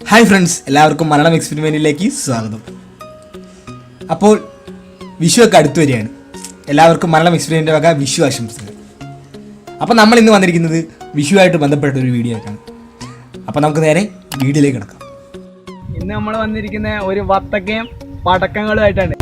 Hi friends, എല്ലാവർക്കും മലയാളം എക്സ്പെരിമെൻറ്റിലേക്ക് സ്വാഗതം. അപ്പോൾ വിഷു ഒക്കെ അടുത്ത് വരികയാണ്. എല്ലാവർക്കും മലയാളം എക്സ്പെരിമെൻ്റ് വക വിഷു ആശംസകൾ. അപ്പോൾ നമ്മൾ ഇന്ന് വന്നിരിക്കുന്നത് വിഷുവായിട്ട് ബന്ധപ്പെട്ട ഒരു വീഡിയോ ആയിട്ടാണ്. അപ്പോൾ നമുക്ക് നേരെ വീഡിയോയിലേക്ക് കിടക്കാം. ഇന്ന് നമ്മൾ വന്നിരിക്കുന്ന ഒരു വത്തക്കയും പടക്കങ്ങളുമായിട്ടാണ്.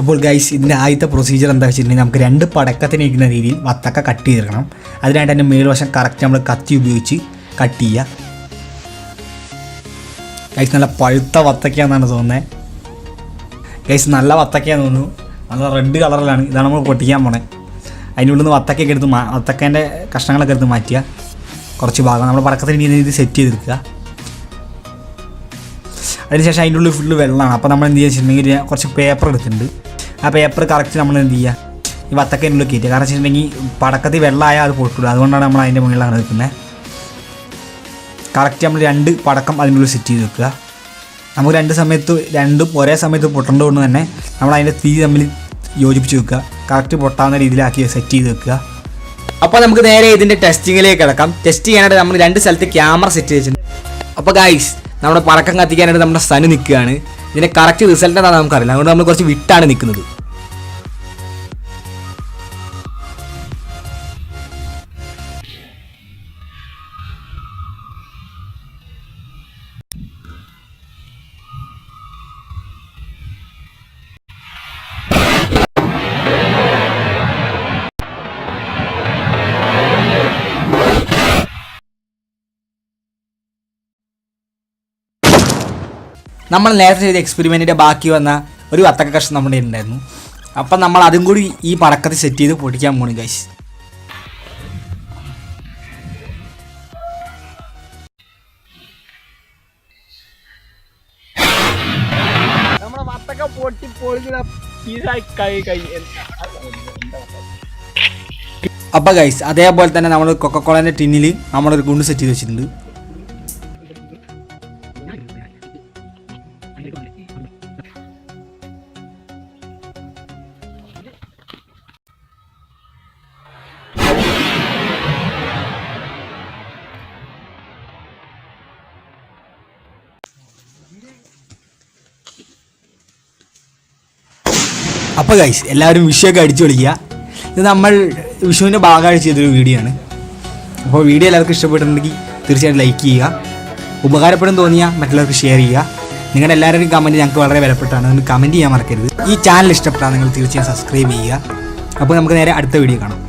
അപ്പോൾ ഗൈസ്, ഇതിൻ്റെ ആദ്യത്തെ പ്രൊസീജിയർ എന്താ വെച്ചിട്ടുണ്ടെങ്കിൽ നമുക്ക് 2 പടക്കത്തിന് ഇരിക്കുന്ന രീതിയിൽ വത്തക്ക കട്ട് ചെയ്തെടുക്കണം. അതിനായിട്ട് അതിൻ്റെ മേൽവശം കറക്റ്റ് നമ്മൾ കത്തി ഉപയോഗിച്ച് കട്ട് ചെയ്യുക. ഗൈസ്, നല്ല പഴുത്ത വത്തക്കയാണെന്നാണ് തോന്നുന്നത്. ഗൈസ്, നല്ല വത്തക്കയാന്ന് തോന്നുന്നു. നല്ല റെഡ് കളറിലാണ്. ഇതാണ് നമ്മൾ പൊട്ടിക്കാൻ പോണേ. അതിൻ്റെ ഉള്ളിൽ നിന്ന് വത്തക്കയൊക്കെ എടുത്ത് വത്തക്കേൻ്റെ കഷ്ണങ്ങളൊക്കെ എടുത്ത് മാറ്റുക. കുറച്ച് ഭാഗം നമ്മൾ പടക്കത്തിന് ഇരിക്കുന്ന രീതി സെറ്റ് ചെയ്തെടുക്കുക. അതിനുശേഷം അതിൻ്റെ ഉള്ളിൽ ഫുള്ള് വെള്ളമാണ്. അപ്പോൾ നമ്മൾ എന്ത് ചെയ്യുക, കുറച്ച് പേപ്പർ എടുത്തിട്ടുണ്ട്. ആ പേപ്പർ കറക്റ്റ് നമ്മൾ എന്ത് ചെയ്യുക, ഈ വത്തക്കേൻ്റെ ഉള്ളിൽ കയറ്റുക. കാരണം വെച്ചിട്ടുണ്ടെങ്കിൽ പടക്കത്തിൽ വെള്ളമായാൽ അത് പൊട്ടില്ല. അതുകൊണ്ടാണ് നമ്മൾ അതിൻ്റെ മുകളിലാണ് നിൽക്കുന്നത്. കറക്റ്റ് നമ്മൾ 2 പടക്കം അതിൻ്റെ ഉള്ളിൽ സെറ്റ് ചെയ്ത് വെക്കുക. നമുക്ക് രണ്ടും ഒരേ സമയത്ത് പൊട്ടേണ്ടതുകൊണ്ട് തന്നെ നമ്മൾ അതിൻ്റെ തീ തമ്മിൽ യോജിപ്പിച്ച് വെക്കുക. കറക്റ്റ് പൊട്ടാവുന്ന രീതിയിലാക്കി സെറ്റ് ചെയ്ത് വെക്കുക. അപ്പോൾ നമുക്ക് നേരെ ഇതിൻ്റെ ടെസ്റ്റിങ്ങിലേക്ക് കിടക്കാം. ടെസ്റ്റ് ചെയ്യാനായിട്ട് നമ്മൾ 2 സ്ഥലത്ത് ക്യാമറ സെറ്റ് ചെയ്തിട്ടുണ്ട്. അപ്പോൾ ഗൈസ്, നമ്മുടെ പടക്കം കത്തിക്കാനായിട്ട് നമ്മുടെ സന് നിൽക്കുകയാണ്. ഇതിൻ്റെ കറക്റ്റ് റിസൾട്ട് എന്താണെന്ന് നമുക്കറിയില്ല. അതുകൊണ്ട് നമ്മൾ കുറച്ച് വിട്ടാണ് നിൽക്കുന്നത്. നമ്മൾ നേരത്തെ ചെയ്ത എക്സ്പെരിമെൻറ്റിൻ്റെ ബാക്കി വന്ന ഒരു വത്തക്ക കഷ്ണം നമ്മുടെ ഉണ്ടായിരുന്നു. അപ്പം നമ്മൾ അതും കൂടി ഈ പടക്കത്തിൽ സെറ്റ് ചെയ്ത് പൊട്ടിക്കാൻ പോണു ഗൈസ്. അപ്പം ഗൈസ്, അതേപോലെ തന്നെ നമ്മൾ കൊക്കക്കോളേൻ്റെ ടിന്നിൽ നമ്മളൊരു ഗുണ്ട് സെറ്റ് ചെയ്ത് വെച്ചിട്ടുണ്ട്. അപ്പോൾ ഗൈസ്, എല്ലാവരും വിഷുവൊക്കെ അടിച്ചു വിളിക്കുക. ഇത് നമ്മൾ വിഷുവിൻ്റെ ഭാഗമായിട്ട് ചെയ്തൊരു വീഡിയോ ആണ്. അപ്പോൾ വീഡിയോ എല്ലാവർക്കും ഇഷ്ടപ്പെട്ടിട്ടുണ്ടെങ്കിൽ തീർച്ചയായിട്ടും ലൈക്ക് ചെയ്യുക. ഉപകാരപ്പെടും തോന്നിയാൽ മറ്റുള്ളവർക്ക് ഷെയർ ചെയ്യുക. നിങ്ങളുടെ എല്ലാവരുടെയും കമൻറ്റ് ഞങ്ങൾക്ക് വളരെ വിലപ്പെട്ടാണ്. അതുകൊണ്ട് കമൻറ്റ് ചെയ്യാൻ മറക്കരുത്. ഈ ചാനൽ ഇഷ്ടപ്പെട്ടാൽ നിങ്ങൾ തീർച്ചയായും സബ്സ്ക്രൈബ് ചെയ്യുക. അപ്പോൾ നമുക്ക് നേരെ അടുത്ത വീഡിയോ കാണാം.